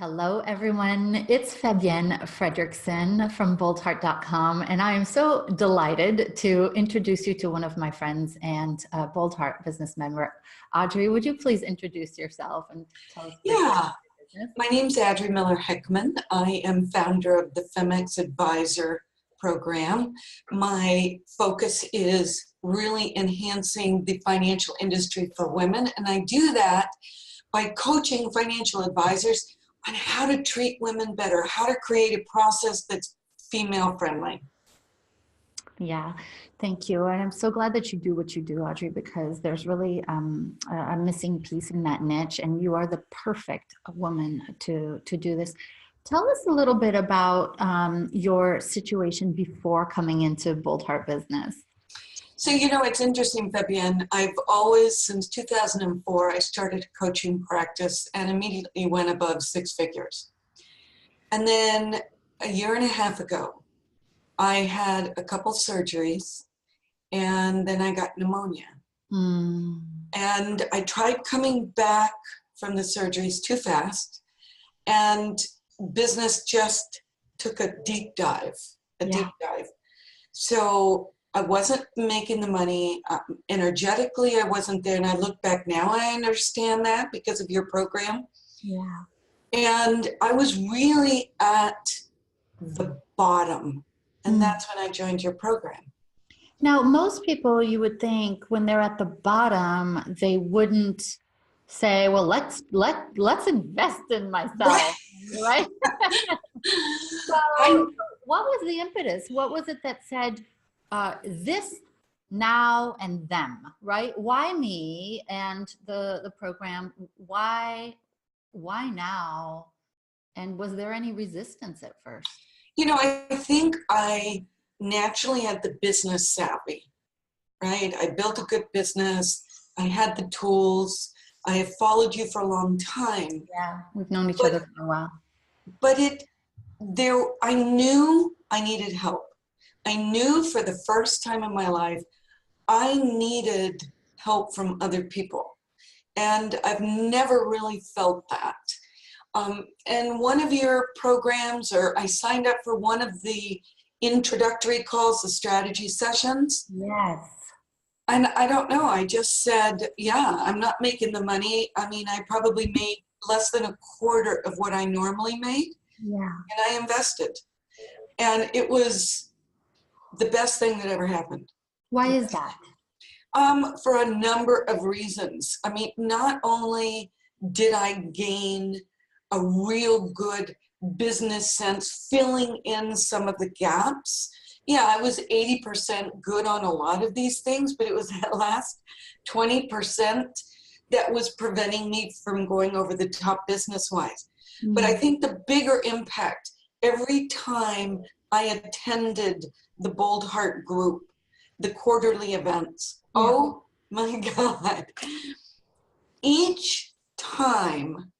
Hello, everyone. It's Fabienne Fredrickson from Boldheart.com, and I am so delighted to introduce you to one of my friends and Boldheart business member. Adri, would you please introduce yourself and tell us briefly about your business? My name's Adri Miller-Heckman. I am founder of the Femex Advisor program. My focus is really enhancing the financial industry for women, and I do that by coaching financial advisors on how to treat women better, how to create a process that's female friendly. Yeah, thank you. And I'm so glad that you do what you do, Adri, because there's really a missing piece in that niche, and you are the perfect woman to do this. Tell us a little bit about your situation before coming into Boldheart Business. So, it's interesting, Fabienne. I've always, since 2004, I started a coaching practice and immediately went above six figures. And then a year and a half ago, I had a couple surgeries and then I got pneumonia. And I tried coming back from the surgeries too fast, and business just took a deep dive. So I wasn't making the money. Energetically, I wasn't there. And I look back now, I understand that because of your program. Yeah. And I was really at the bottom. And that's when I joined your program. Now, most people, you would think when they're at the bottom, they wouldn't say, well, let's invest in myself, right? So what was the impetus? What was it that said, this, now, and them, right? Why me and the program? Why now? And was there any resistance at first? I think I naturally had the business savvy, right? I built a good business. I had the tools. I have followed you for a long time. Yeah, we've known each other for a while. But I knew I needed help. I knew for the first time in my life, I needed help from other people. And I've never really felt that. And one of your programs, or I signed up for one of the introductory calls, the strategy sessions. Yes. And I don't know, I just said, yeah, I'm not making the money. I mean, I probably made less than a quarter of what I normally made. Yeah. And I invested. And it was the best thing that ever happened. Why is that? For a number of reasons. I mean, not only did I gain a real good business sense, filling in some of the gaps. Yeah, I was 80% good on a lot of these things, but it was that last 20% that was preventing me from going over the top business-wise. But I think the bigger impact, every time I attended the Boldheart group, the quarterly events, oh my God, each time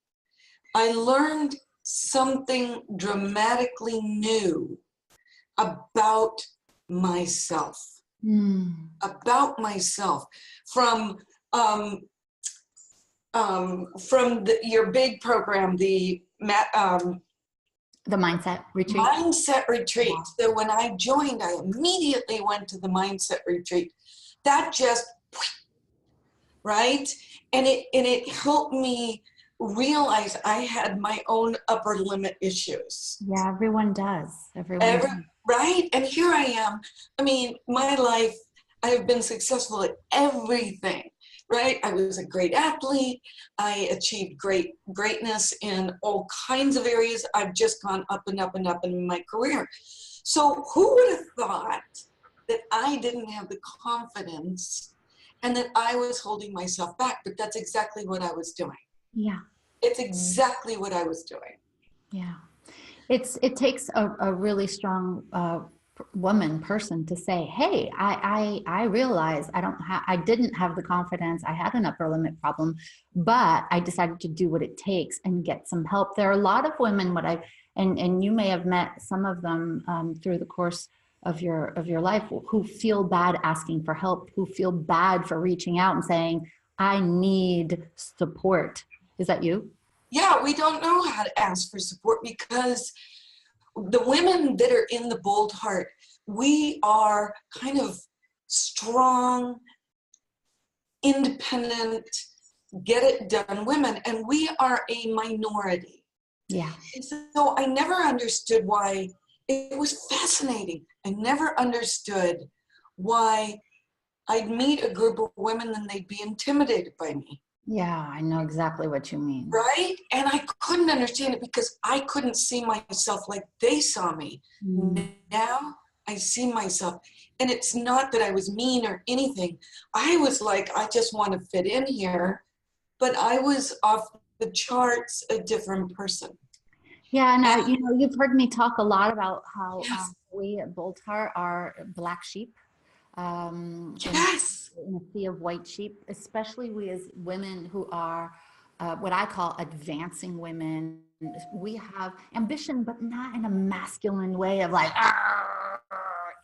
I learned something dramatically new about myself, from your big program, the mindset retreat. Mindset retreat. Yeah. So when I joined, I immediately went to the mindset retreat. That just, right? And it helped me realize I had my own upper limit issues. Yeah, everyone does. Everyone does. Right? And here I am. I mean, my life, I have been successful at everything, right? I was a great athlete. I achieved greatness in all kinds of areas. I've just gone up and up and up in my career. So who would have thought that I didn't have the confidence and that I was holding myself back? But that's exactly what I was doing. Yeah. It's exactly what I was doing. Yeah. It takes a really strong person to say, hey, I realize I didn't have the confidence. I had an upper limit problem, but I decided to do what it takes and get some help. There are a lot of women, and you may have met some of them through the course of your life, who feel bad asking for help, who feel bad for reaching out and saying, I need support. Is that you? Yeah, we don't know how to ask for support because the women that are in the Boldheart, we are kind of strong, independent, get it done women, and we are a minority. Yeah. And so I never understood why. It was fascinating. I never understood why I'd meet a group of women and they'd be intimidated by me. Yeah, I know exactly what you mean. Right? And I couldn't understand it because I couldn't see myself like they saw me. Mm. Now I see myself. And it's not that I was mean or anything. I was like, I just want to fit in here. But I was off the charts a different person. Yeah, and And you know, you've heard me talk a lot about how yes, we at Boldheart are black sheep yes, in a sea of white sheep, especially we as women who are what I call advancing women. We have ambition, but not in a masculine way of like, "Arr,"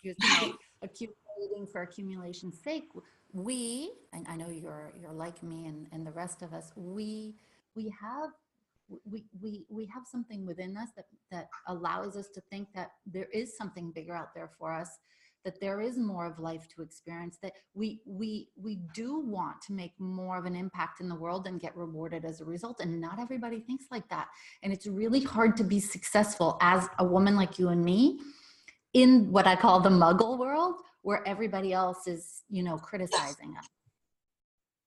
you know, right. accumulating for accumulation's sake. We, and I know you're like me and the rest of us, we have we have something within us that allows us to think that there is something bigger out there for us, that there is more of life to experience, that we do want to make more of an impact in the world and get rewarded as a result. And not everybody thinks like that. And it's really hard to be successful as a woman like you and me in what I call the muggle world, where everybody else is, you know, criticizing us.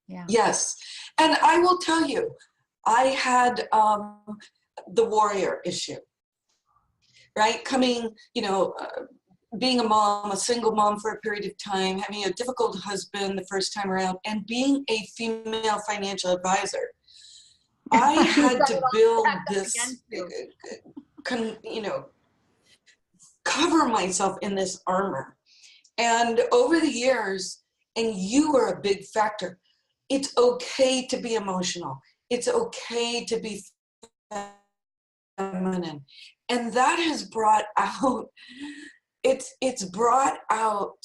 Yeah. Yes. And I will tell you, I had the warrior issue, right? Coming, being a mom, a single mom for a period of time, having a difficult husband the first time around, and being a female financial advisor. I You had said to it all build stacked up this, against you. cover myself in this armor. And over the years, and you were a big factor, it's okay to be emotional. It's okay to be feminine. And that has brought out, it's brought out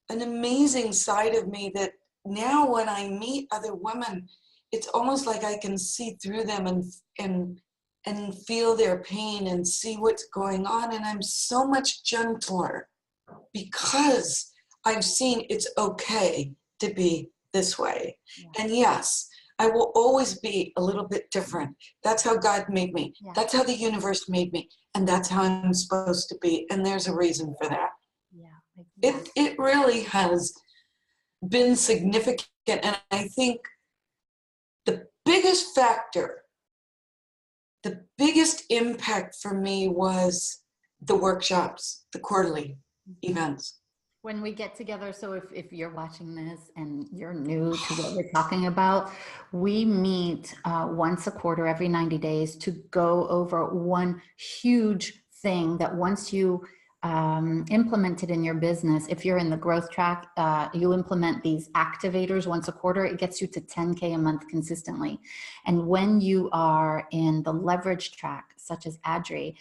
an amazing side of me that now when I meet other women, it's almost like I can see through them and feel their pain and see what's going on. And I'm so much gentler because I've seen it's okay to be this way. Yeah. And yes, I will always be a little bit different. That's how God made me. Yeah. That's how the universe made me. And that's how I'm supposed to be. And there's a reason for that. Yeah. It really has been significant. And I think the biggest factor, the biggest impact for me was the workshops, the quarterly events. When we get together, so if you're watching this and you're new to what we're talking about, we meet once a quarter, every 90 days, to go over one huge thing that once you implement it in your business, if you're in the growth track, you implement these activators once a quarter, it gets you to 10K a month consistently. And when you are in the leverage track, such as Adri,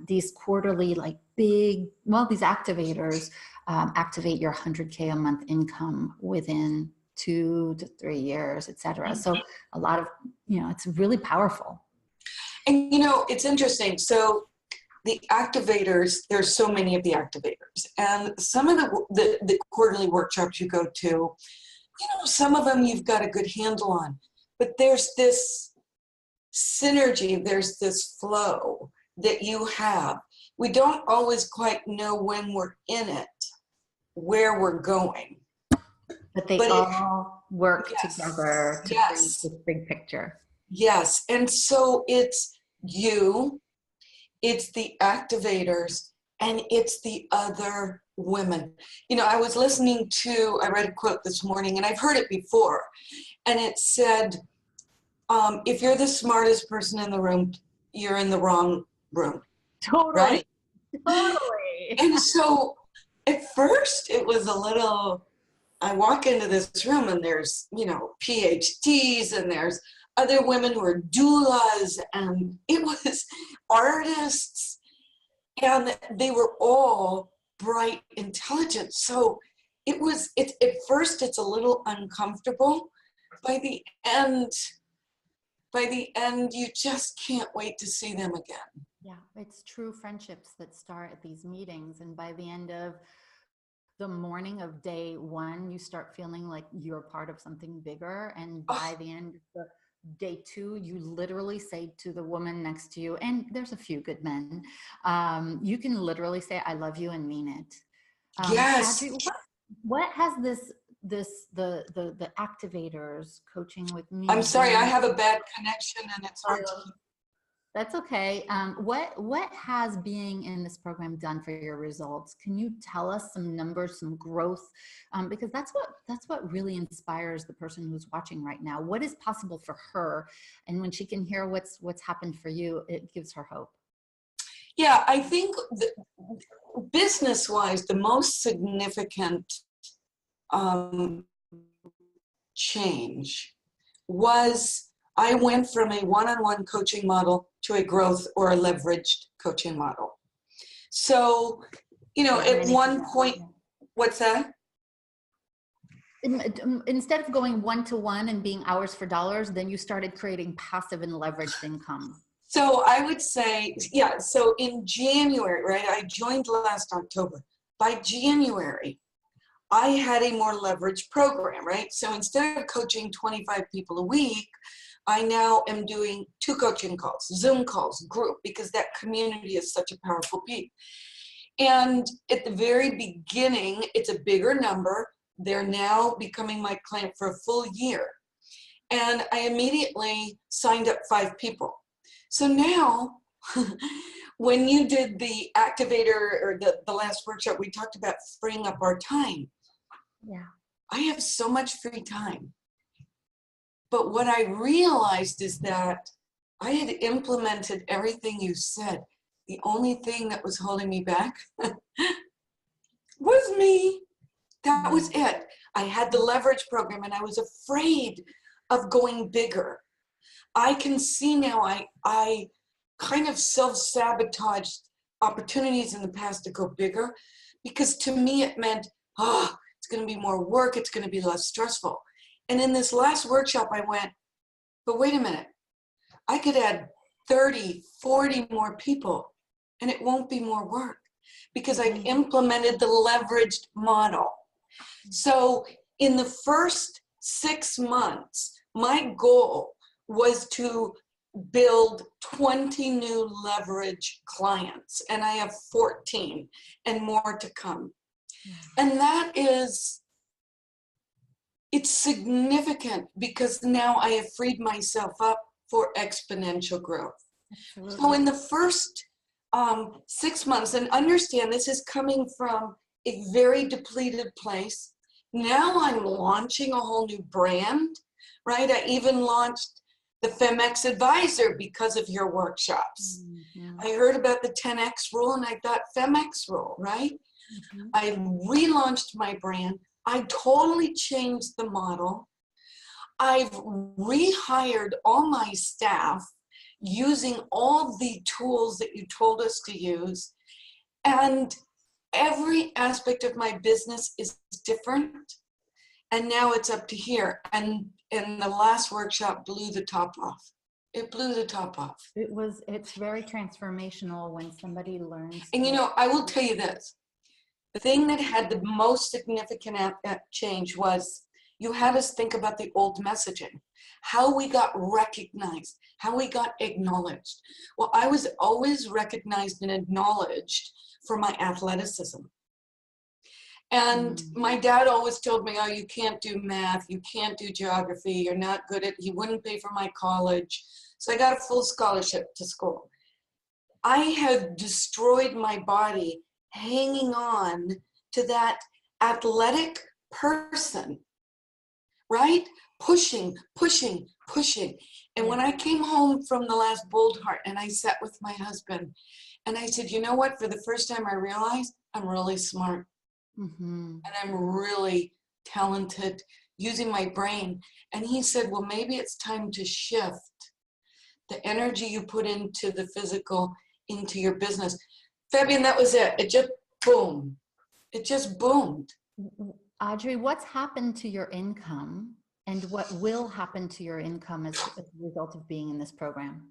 these quarterly, like these activators activate your 100K a month income within 2 to 3 years, et cetera. So a lot of, it's really powerful. And it's interesting. So the activators, there's so many of the activators. And some of the quarterly workshops you go to, some of them you've got a good handle on. But there's this synergy, there's this flow that you have. We don't always quite know when we're in it, where we're going. But they all work together to create this big picture. Yes. And so it's you, it's the activators, and it's the other women. I was I read a quote this morning, and I've heard it before, and it said, if you're the smartest person in the room, you're in the wrong room. Totally. Right? Totally. And so at first it was a little, I walk into this room and there's, PhDs and there's other women who are doulas, and it was artists, and they were all bright, intelligent. So at first it's a little uncomfortable. By the end, by the end, you just can't wait to see them again. Yeah, it's true friendships that start at these meetings. And by the end of the morning of day one, you start feeling like you're part of something bigger. And Oh, by the end of the day two, you literally say to the woman next to you, and there's a few good men, you can literally say, I love you and mean it. yes. Adri, what has the activators coaching with I'm me sorry, I done? have a bad connection and it's hard to hear. That's okay. What has being in this program done for your results? Can you tell us some numbers, some growth? Because that's what really inspires the person who's watching right now. What is possible for her, and when she can hear what's happened for you, it gives her hope. Yeah, I think business-wise, the most significant um, change was I went from a one-on-one coaching model to a growth or a leveraged coaching model. So, Like at many one people. point, what's that? Instead of going one-to-one and being hours for dollars, then you started creating passive and leveraged income. So I would say, yeah, so in January, right, I joined last October. By January, I had a more leveraged program, right? So instead of coaching 25 people a week, I now am doing 2 coaching calls, Zoom calls, group, because that community is such a powerful piece. And at the very beginning, it's a bigger number. They're now becoming my client for a full year. And I immediately signed up 5 people. So now, when you did the activator or the last workshop, we talked about freeing up our time. Yeah. I have so much free time. But what I realized is that I had implemented everything you said. The only thing that was holding me back was me. That was it. I had the leverage program and I was afraid of going bigger. I can see now I kind of self-sabotaged opportunities in the past to go bigger because to me it meant, oh, it's going to be more work, it's going to be less stressful. And in this last workshop I went, but wait a minute, I could add 30, 40 more people and it won't be more work because I've implemented the leveraged model. So in the first 6 months, my goal was to build 20 new leverage clients, and I have 14 and more to come. And that is, it's significant because now I have freed myself up for exponential growth. Absolutely. So in the first 6 months, and understand this is coming from a very depleted place. Now I'm launching a whole new brand, right? I even launched the Femex Advisor because of your workshops. Mm-hmm. I heard about the 10X rule and I thought Femex rule, right? Mm-hmm. I relaunched my brand. I totally changed the model. I've rehired all my staff using all the tools that you told us to use. And every aspect of my business is different. And now it's up to here. And the last workshop blew the top off. It blew the top off. It's very transformational when somebody learns. And I will tell you this. The thing that had the most significant change was you had us think about the old messaging, how we got recognized, how we got acknowledged. Well, I was always recognized and acknowledged for my athleticism. And my dad always told me, oh, you can't do math, you can't do geography, you're not good at, he wouldn't pay for my college. So I got a full scholarship to school. I had destroyed my body hanging on to that athletic person, right? Pushing. And when I came home from the last Boldheart and I sat with my husband and I said, you know what? For the first time I realized I'm really smart. And I'm really talented using my brain. And he said, well, maybe it's time to shift the energy you put into the physical into your business. Fabian, that was it. It just boom. It just boomed. Audrey, what's happened to your income And what will happen to your income as a result of being in this program?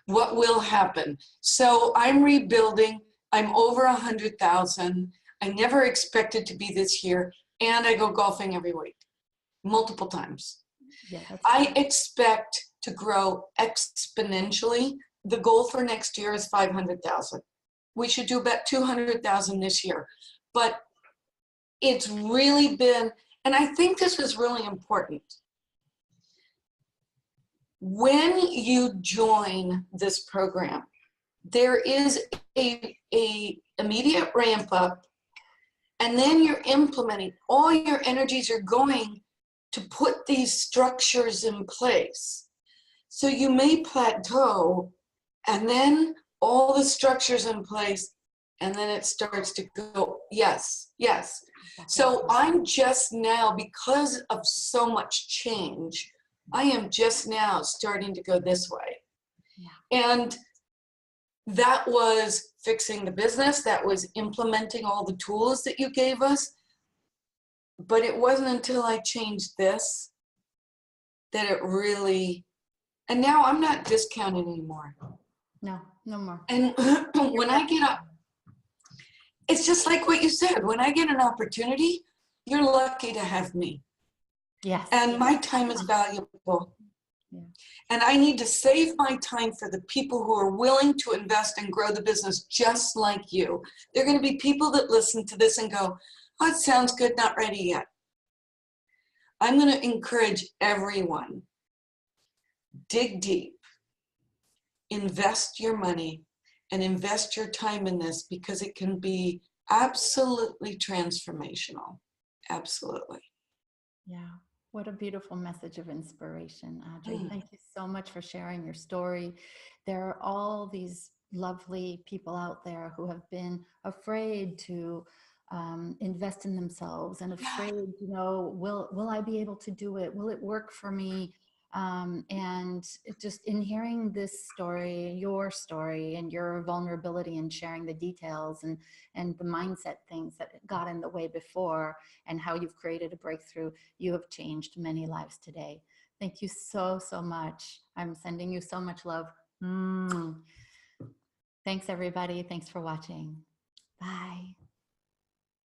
What will happen? So I'm rebuilding. I'm over 100,000. I never expected to be this year, and I go golfing every week, multiple times. Yeah, that's I expect to grow exponentially. The goal for next year is 500,000. We should do about 200,000 this year. But it's really been, and I think this is really important. When you join this program, there is a immediate ramp up, and then you're implementing. All your energies are going to put these structures in place. So you may plateau, and then all the structures in place, and then it starts to go, yes, yes. So I'm just now, because of so much change, I am just now starting to go this way. Yeah. And that was fixing the business, that was implementing all the tools that you gave us. But it wasn't until I changed this that it really, and now I'm not discounting anymore. No, no more. And when I get up, it's just like what you said, when I get an opportunity, you're lucky to have me. Yes. And my time is valuable. Yeah. And I need to save my time for the people who are willing to invest and grow the business just like you. There are going to be people that listen to this and go, oh, it sounds good, not ready yet. I'm going to encourage everyone, dig deep, invest your money, and invest your time in this, because it can be absolutely transformational. Absolutely. Yeah. What a beautiful message of inspiration, Adri. Thank you so much for sharing your story. There are all these lovely people out there who have been afraid to invest in themselves and afraid, you know, will I be able to do it? Will it work for me? And just in hearing this story, your story, and your vulnerability in sharing the details and the mindset things that got in the way before, and how you've created a breakthrough, you have changed many lives today. Thank you so, so much. I'm sending you so much love. Thanks, everybody. Thanks for watching. Bye.